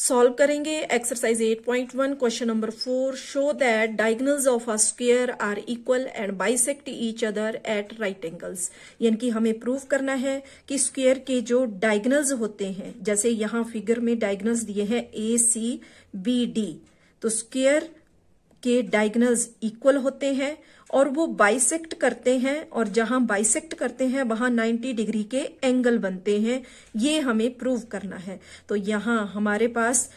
Solve करेंगे exercise 8.1 question number 4। Show that diagonals of a square are equal and bisect each other at right angles. यानी कि हमें prove करना है कि स्क्वायर के जो डायगोनल्स होते हैं, जैसे यहाँ फिगर में डायगोनल्स दिए हैं ACBD, तो स्क्वायर के डायगोनल्स इक्वल होते हैं और वो बाइसेक्ट करते हैं, और जहां बाइसेक्ट करते हैं वहां 90 डिग्री के एंगल बनते हैं। ये हमें प्रूव करना है। तो यहां हमारे पास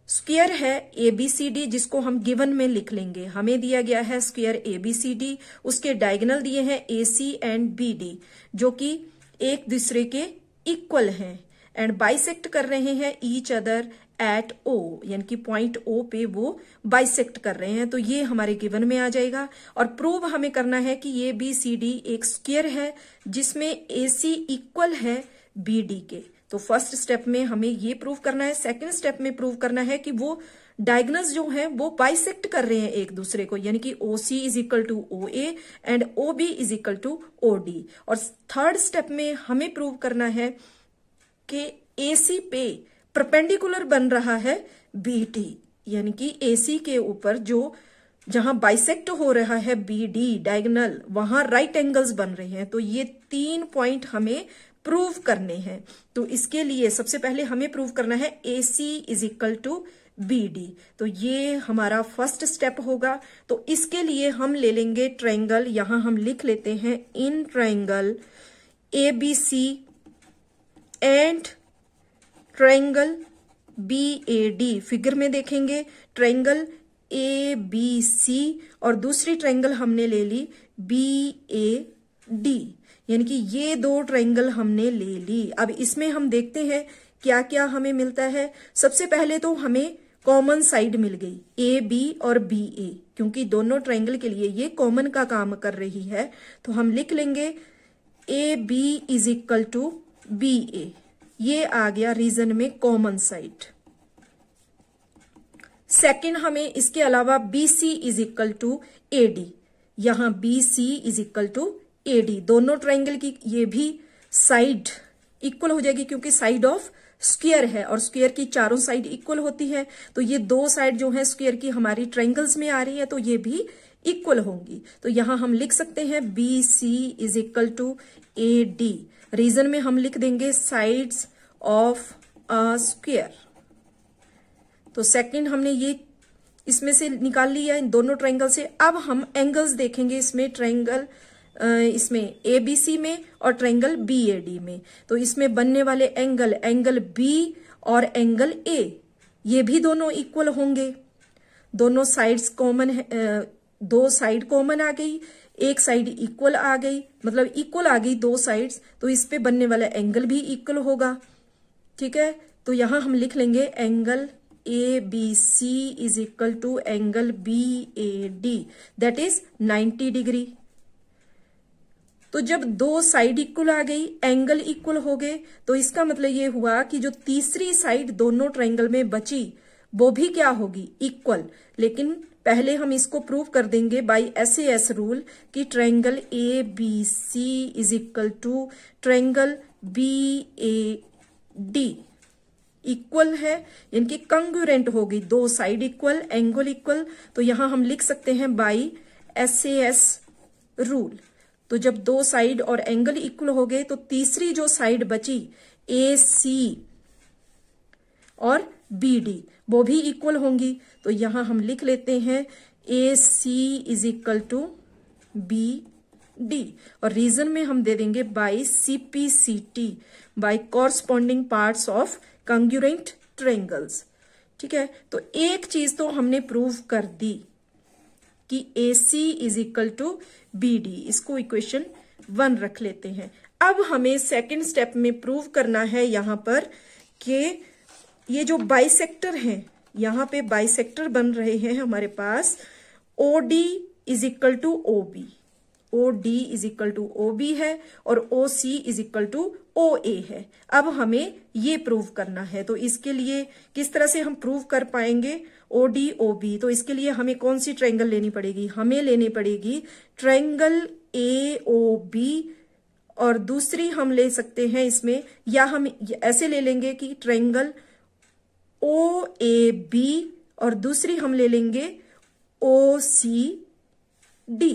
स्क्वायर है ABCD, जिसको हम गिवन में लिख लेंगे। हमें दिया गया है स्क्वायर ABCD, उसके डायगोनल दिए हैं AC एंड BD, जो कि एक दूसरे के इक्वल हैं एंड बाइसेक्ट कर रहे हैं ईच अदर एट O, यानी कि पॉइंट O पे वो बाइसेक्ट कर रहे हैं। तो ये हमारे गिवन में आ जाएगा। और प्रूव हमें करना है कि ABCD एक स्क्वायर है जिसमें AC इक्वल है BD के। तो फर्स्ट स्टेप में हमें ये प्रूव करना है। सेकंड स्टेप में प्रूव करना है कि वो डायगोनल्स जो हैं वो बाइसेक्ट कर रहे हैं एक दूसरे को, यानी कि OC is equal to OA and OB is equal to OD। और थर्ड स्टेप में हमें प्रूव करना है कि AC पे परपेंडिकुलर बन रहा है BD, यानी कि AC के ऊपर जो जहां बाइसेक्ट हो रहा है BD डायगोनल, वहां राइट एंगल्स बन रहे हैं। तो ये 3 पॉइंट हमें प्रूव करने हैं। तो इसके लिए सबसे पहले हमें प्रूव करना है AC is equal to BD। तो ये हमारा फर्स्ट स्टेप होगा। तो इसके लिए हम ले लेंगे ट्रायंगल, यहां हम लिख लेते हैं in triangle ABC and triangle BAD। Figure में देखेंगे ट्रायंगल ABC और दूसरी ट्रायंगल हमने ले ली BAD, यानी कि ये दो ट्रायंगल हमने ले ली। अब इसमें हम देखते हैं क्या क्या हमें मिलता है। सबसे पहले तो हमें कॉमन साइड मिल गई AB और BA, क्योंकि दोनों ट्रायंगल के लिए ये कॉमन का काम कर रही है। तो हम लिख लेंगे AB is equal to BA। ये आ गया रीजन में कॉमन साइड। सेकंड, हमें इसके अलावा BC is equal to AD। यहां BC is equal to AD, दोनों ट्रायंगल की ये भी साइड इक्वल हो जाएगी, क्योंकि साइड ऑफ स्क्वायर है और स्क्वायर की चारों साइड इक्वल होती है। तो ये दो साइड जो है स्क्वायर की हमारी ट्रायंगल्स में आ रही है, तो ये भी इक्वल होंगी। तो यहां हम लिख सकते हैं BC is equal to AD। Reason में हम लिख देंगे साइड्स ऑफ अ स्क्वायर। तो सेकंड हमने ये इसमें से निकाल लिया इन दोनों ट्रायंगल से। अब हम एंगल्स देखेंगे इसमें ट्रायंगल इसमें ABC में और ट्रायंगल BAD में। तो इसमें बनने वाले एंगल B और एंगल A, ये भी दोनों इक्वल होंगे। दोनों साइड्स कॉमन है, दो साइड कॉमन आ गई, एक साइड इक्वल आ गई, मतलब इक्वल आ गई दो साइड्स। तो इस पे बनने वाला एंगल भी इक्वल होगा। ठीक है, तो यहां हम लिख लेंगे angle ABC is equal to angle BAD, that is 90 degree. तो जब दो साइड इक्वल आ गई, एंगल इक्वल हो गए, तो इसका मतलब ये हुआ कि जो तीसरी साइड दोनों ट्रायंगल में बची वो भी क्या होगी, इक्वल। लेकिन पहले हम इसको प्रूव कर देंगे बाय SAS रूल कि triangle ABC is equal to triangle BAD equal है, यानी कि कंग्रुएंट होगी, दो साइड इक्वल, एंगल इक्वल। तो यहां हम लिख सकते हैं बाय SAS रूल। तो जब दो साइड और एंगल इक्वल हो गए, तो तीसरी जो साइड बची AC और BD वो भी इक्वल होंगी। तो यहां हम लिख लेते हैं AC is equal to BD, और रीजन में हम दे देंगे by CPCT, by corresponding parts of congruent triangles. ठीक है, तो एक चीज तो हमने प्रूव कर दी कि AC is equal to BD, इसको इक्वेशन 1 रख लेते हैं। अब हमें सेकंड स्टेप में प्रूव करना है यहां पर कि ये जो बाइसेक्टर हैं, यहां पे बाइसेक्टर बन रहे हैं हमारे पास OD is equal to OB, OD is equal to OB है और OC is equal to OA है। अब हमें ये प्रूव करना है। तो इसके लिए किस तरह से हम प्रूव कर पाएंगे OD OB? तो इसके लिए हमें कौन सी ट्रायंगल लेनी पड़ेगी, हमें लेनी पड़ेगी ट्रायंगल AOB, और दूसरी हम ले सकते हैं इसमें, या हम ऐसे ले लेंगे कि ट्रायंगल ए बी और दूसरी हम ले लेंगे ओ सी डी।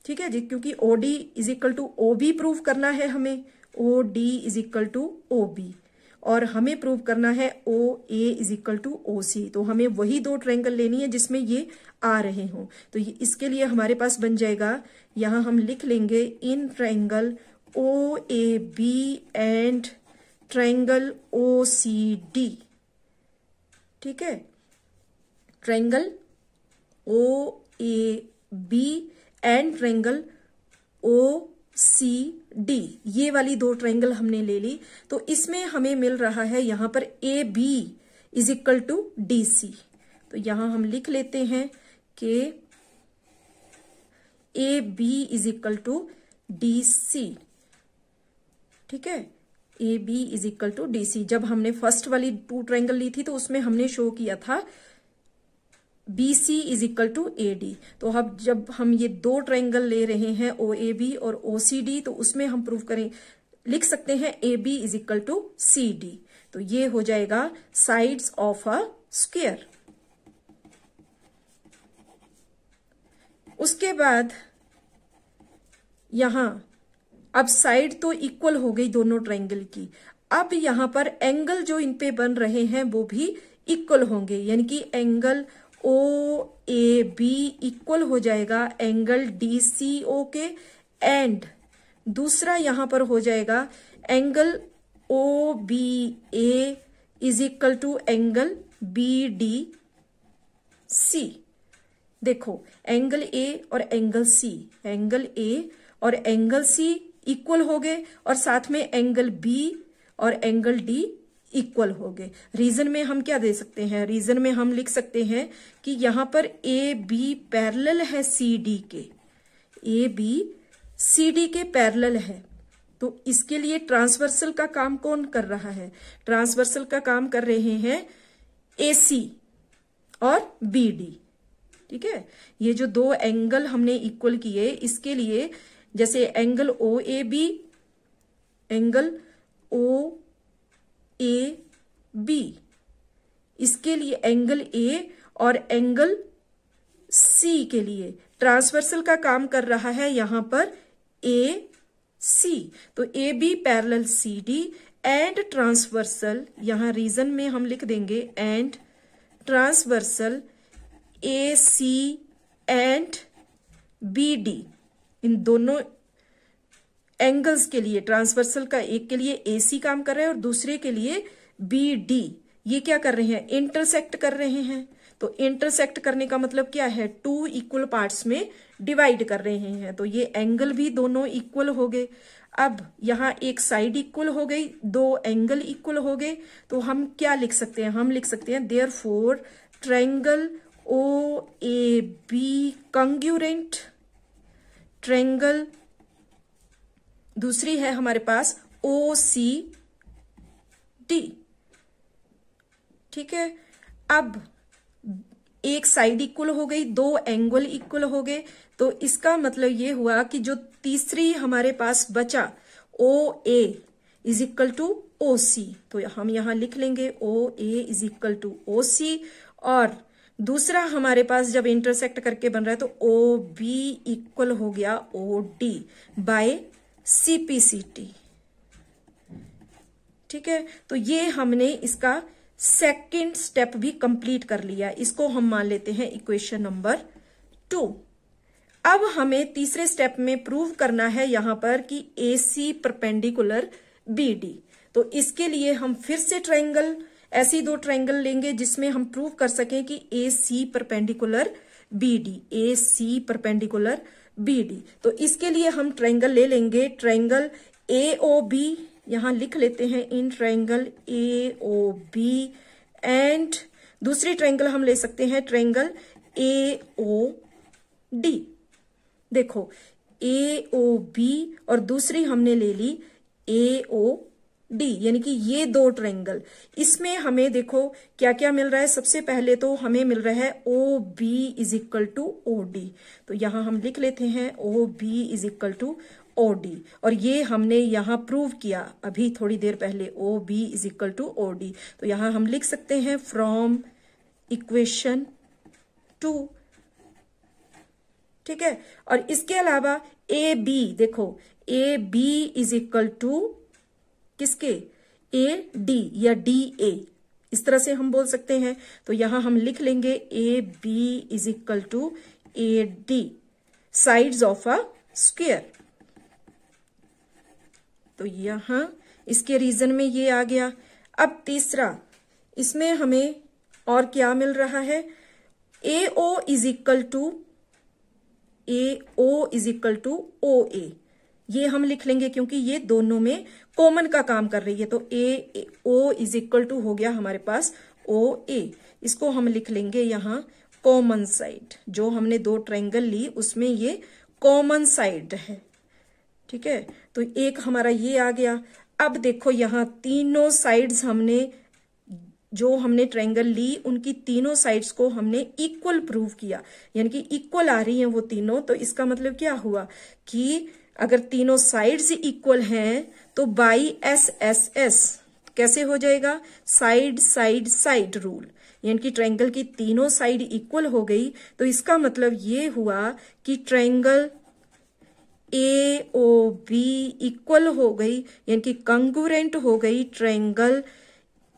ठीक है जी, क्योंकि O D is equal to O B prove करना है हमें, O D is equal to O B, और हमें प्रूव करना है O A is equal to O C. तो हमें वही दो ट्रायंगल लेनी है जिसमें ये आ रहे हों। तो इसके लिए हमारे पास बन जाएगा, यहां हम लिख लेंगे in triangle O A B and triangle O C D. ठीक है, triangle O A B and triangle O C D, ये वाली दो ट्रायंगल हमने ले ली। तो इसमें हमें मिल रहा है यहां पर A B is equal to D C. तो यहां हम लिख लेते हैं कि A B is equal to D C. ठीक है, A B is equal to D C. जब हमने फर्स्ट वाली टू ट्रायंगल ली थी तो उसमें हमने शो किया था B C is equal to A D. तो अब जब हम ये दो ट्रायंगल ले रहे हैं ओ ए बी और ओ सी डी, तो उसमें हम प्रूव करें, लिख सकते हैं A B is equal to C D. तो ये हो जाएगा साइड्स ऑफ अ स्क्वायर। उसके बाद यहां अब साइड तो इक्वल हो गई दोनों ट्रायंगल की। अब यहां पर एंगल जो इन पे बन रहे हैं वो भी इक्वल होंगे, यानी कि angle O A B equal हो जाएगा एंगल डी सी ओ के, एंड दूसरा यहां पर हो जाएगा angle O B A is equal to angle B D C. देखो एंगल ए और एंगल सी, एंगल ए और एंगल सी इक्वल हो गए, और साथ में एंगल बी और एंगल डी इक्वल हो गए। रीजन में हम क्या दे सकते हैं, रीजन में हम लिख सकते हैं कि यहां पर ए बी पैरेलल है सी डी के, ए बी सी डी के पैरेलल है। तो इसके लिए ट्रांसवर्सल का काम कौन कर रहा है, ट्रांसवर्सल का काम कर रहे हैं ए सी और बी डी। ठीक है, ये जो दो एंगल हमने इक्वल किए, इसके लिए जैसे angle O A B, angle O A B, इसके लिए एंगल ए और एंगल सी के लिए ट्रांसवर्सल का काम कर रहा है यहां पर ए सी। तो A B parallel C D and transversal, यहां रीजन में हम लिख देंगे and transversal A C and B D. इन दोनों एंगल्स के लिए ट्रांसवर्सल का एक के लिए ए सी काम कर रहा है और दूसरे के लिए बी डी, ये क्या कर रहे हैं, इंटरसेक्ट कर रहे हैं। तो इंटरसेक्ट करने का मतलब क्या है, टू इक्वल पार्ट्स में डिवाइड कर रहे हैं। तो ये एंगल भी दोनों इक्वल हो गए। अब यहां एक साइड इक्वल हो गई, दो एंगल इक्वल हो गए। तो हम क्या लिख सकते हैं, हम लिख सकते हैं therefore triangle O A B congruent triangle, दूसरी है हमारे पास ओ सी डी। ठीक है, अब एक साइड इक्वल हो गई, दो एंगल इक्वल हो गए। तो इसका मतलब ये हुआ कि जो तीसरी हमारे पास बचा ओ A is equal to O C, तो हम यहां लिख लेंगे ओ A is equal to O C. और दूसरा हमारे पास जब इंटरसेक्ट करके बन रहा है तो ओ बी इक्वल हो गया ओ डी बाय सीपीसीटी। ठीक है, तो ये हमने इसका सेकंड स्टेप भी कंप्लीट कर लिया। इसको हम मान लेते हैं इक्वेशन नंबर 2। अब हमें तीसरे स्टेप में प्रूव करना है यहां पर कि ए सी परपेंडिकुलर बी डी। तो इसके लिए हम फिर से ट्रायंगल, ऐसी दो ट्रायंगल लेंगे जिसमें हम प्रूव कर सकें कि ए सी परपेंडिकुलर बी डी, ए सी परपेंडिकुलर बी डी। तो इसके लिए हम ट्रायंगल ले लेंगे, ट्रायंगल ए ओ बी, यहां लिख लेते हैं in triangle A O B, and दूसरी ट्रायंगल हम ले सकते हैं ट्रायंगल ए ओ डी। देखो ए ओ बी और दूसरी हमने ले ली ए ओ डी, यानी कि ये दो ट्रायंगल, इसमें हमें देखो क्या क्या मिल रहा है। सबसे पहले तो हमें मिल रहा है O B is equal to O D. तो यहां हम लिख लेते हैं O B is equal to O D, और ये हमने यहां प्रूव किया अभी थोड़ी देर पहले, O B is equal to O D. तो यहां हम लिख सकते हैं फ्रॉम इक्वेशन 2, ठीक है। और इसके अलावा ए बी, देखो A B is equal to किसके, ए डी या डी ए, इस तरह से हम बोल सकते हैं। तो यहां हम लिख लेंगे A B is equal to A D, sides of a square. तो यहां इसके रीजन में ये आ गया। अब तीसरा, इसमें हमें और क्या मिल रहा है, A O is equal to O A, ये हम लिख लेंगे क्योंकि ये दोनों में कॉमन का काम कर रही है। तो ए ओ इज इक्वल टू हो गया हमारे पास ओ ए, इसको हम लिख लेंगे यहां कॉमन साइड। जो हमने दो ट्रायंगल ली उसमें ये कॉमन साइड है, ठीक है। तो एक हमारा ये आ गया। अब देखो यहां तीनों साइड्स जो हमने ट्रायंगल ली उनकी तीनों साइड्स को हमने इक्वल प्रूव किया, यानी कि इक्वल आ रही हैं वो तीनों। तो इसका मतलब क्या हुआ कि अगर तीनों साइड्स इक्वल हैं तो बाई एस एस एस कैसे हो जाएगा, साइड साइड साइड रूल, यानी कि ट्रायंगल की तीनों साइड इक्वल हो गई। तो इसका मतलब ये हुआ कि triangle A O B equal हो गई, यानी कि कंग्रुएंट हो गई triangle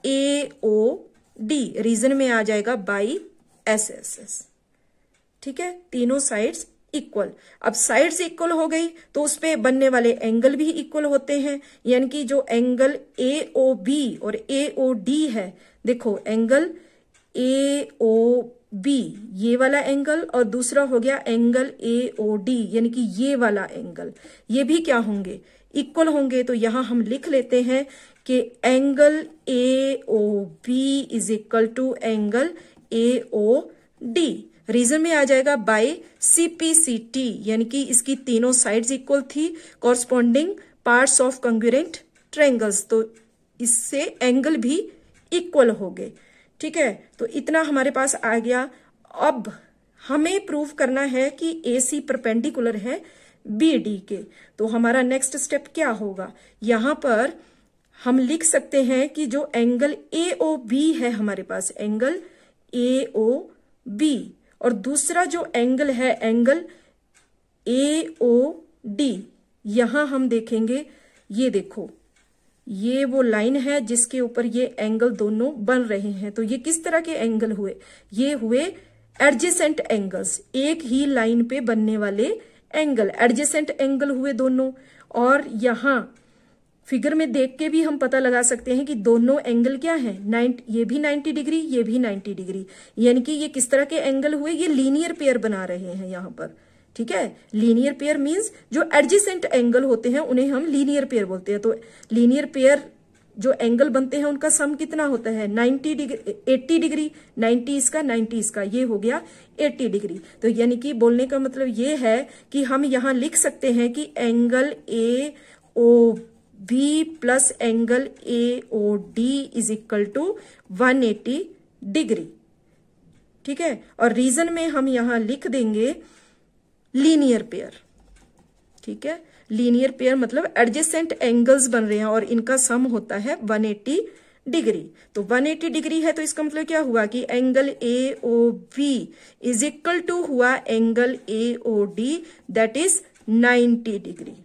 A O D. Reason में आ जाएगा बाई एस एस एस, ठीक है। तीनों साइड्स इक्वल। अब साइड्स इक्वल हो गई तो उस पे बनने वाले एंगल भी इक्वल होते हैं, यानी कि जो एंगल ए ओ बी और ए ओ डी है, देखो एंगल ए ओ बी ये वाला एंगल और दूसरा हो गया एंगल ए ओ डी, यानी कि ये वाला एंगल, ये भी क्या होंगे, इक्वल होंगे। तो यहां हम लिख लेते हैं कि angle A O B is equal to angle A O D. Reason में आ जाएगा बाय सीपीसीटी, यानी कि इसकी तीनों साइड्स इक्वल थी, corresponding parts of congruent triangles, तो इससे एंगल भी इक्वल हो गए, ठीक है। तो इतना हमारे पास आ गया। अब हमें प्रूव करना है कि ए सी परपेंडिकुलर है बी डी के। तो हमारा नेक्स्ट स्टेप क्या होगा, यहां पर हम लिख सकते हैं कि जो एंगल ए ओ बी है हमारे पास, एंगल ए ओ बी, और दूसरा जो एंगल है एंगल ए ओ डी, यहां हम देखेंगे, ये देखो ये वो लाइन है जिसके ऊपर ये एंगल दोनों बन रहे हैं। तो ये किस तरह के एंगल हुए, ये हुए एडजेसेंट एंगल्स, एक ही लाइन पे बनने वाले एंगल, एडजेसेंट एंगल हुए दोनों। और यहां फिगर में देख के भी हम पता लगा सकते हैं कि दोनों एंगल क्या है, ये भी 90 डिग्री, ये भी 90 डिग्री, यानी कि ये किस तरह के एंगल हुए, ये लीनियर पेयर बना रहे हैं यहाँ पर, ठीक है। लीनियर पेयर मींस जो एडजेसेंट एंगल होते हैं उन्हें हम लीनियर पेयर बोलते हैं। तो लीनियर पेयर जो एंगल बनते हैं उनका सम कितना होता है, 90 डिग्री, 80 डिग्री, 90 इसका 90 इसका, ये हो गया 80 डिग्री। तो यानी कि बोलने का मतलब ये है कि हम यहां लिख सकते हैं कि angle A O B plus angle A O D is equal to 180 degree, ठीक है। और रीजन में हम यहां लिख देंगे लीनियर पेयर, ठीक है। लीनियर पेयर मतलब एडजेसेंट एंगल्स बन रहे हैं और इनका सम होता है 180 डिग्री। तो 180 डिग्री है तो इसका मतलब क्या हुआ कि angle A O B is equal to हुआ angle A O D, that is 90 degree,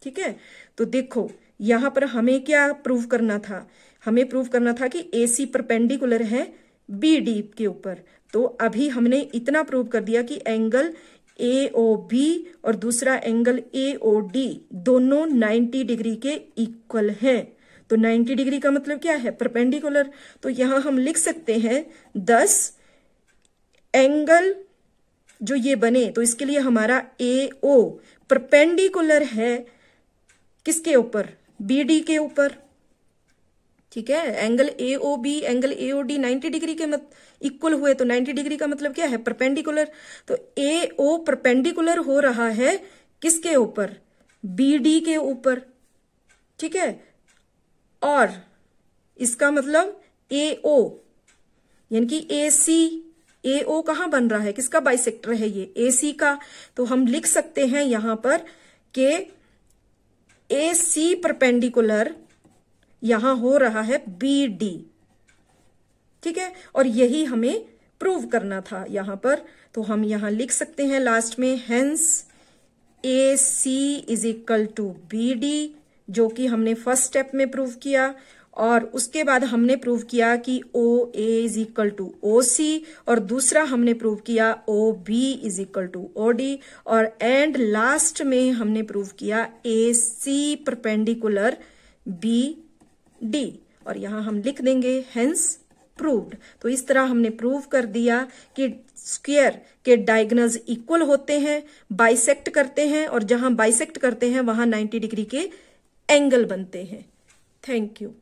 ठीक है। तो देखो यहां पर हमें क्या प्रूव करना था, हमें प्रूव करना था कि ए सी परपेंडिकुलर है बी डी के ऊपर। तो अभी हमने इतना प्रूव कर दिया कि एंगल ए ओ बी और दूसरा एंगल ए ओ डी दोनों 90 डिग्री के इक्वल हैं। तो 90 डिग्री का मतलब क्या है, परपेंडिकुलर। तो यहां हम लिख सकते हैं 10 एंगल जो ये बने, तो इसके लिए हमारा ए ओ परपेंडिकुलर है किसके ऊपर, बी डी के ऊपर, ठीक है। Angle A O B angle A O D 90 degree के इक्वल हुए, तो 90 डिग्री का मतलब क्या है, परपेंडिकुलर। तो ए ओ परपेंडिकुलर हो रहा है किसके ऊपर, बी डी के ऊपर, ठीक है। और इसका मतलब ए ओ यानी कि ए सी, ए ओ कहां बन रहा है, किसका बाइसेक्टर है ये, ए सी का। तो हम लिख सकते हैं यहां पर कि ए सी परपेंडिकुलर यहां हो रहा है बी डी, ठीक है, और यही हमें प्रूव करना था यहां पर। तो हम यहां लिख सकते हैं लास्ट में, hence A C is equal to B D, जो कि हमने फर्स्ट स्टेप में प्रूव किया। और उसके बाद हमने प्रूव किया कि O A is equal to O C, और दूसरा हमने प्रूव किया O B is equal to O D, और एंड लास्ट में हमने प्रूव किया A C perpendicular B D, और यहां हम लिख देंगे हेंस प्रूव्ड। तो इस तरह हमने प्रूव कर दिया कि स्क्वायर के डायगोनल्स इक्वल होते हैं, बाइसेक्ट करते हैं, और जहां बाइसेक्ट करते हैं वहां 90 डिग्री के एंगल बनते हैं। Thank you.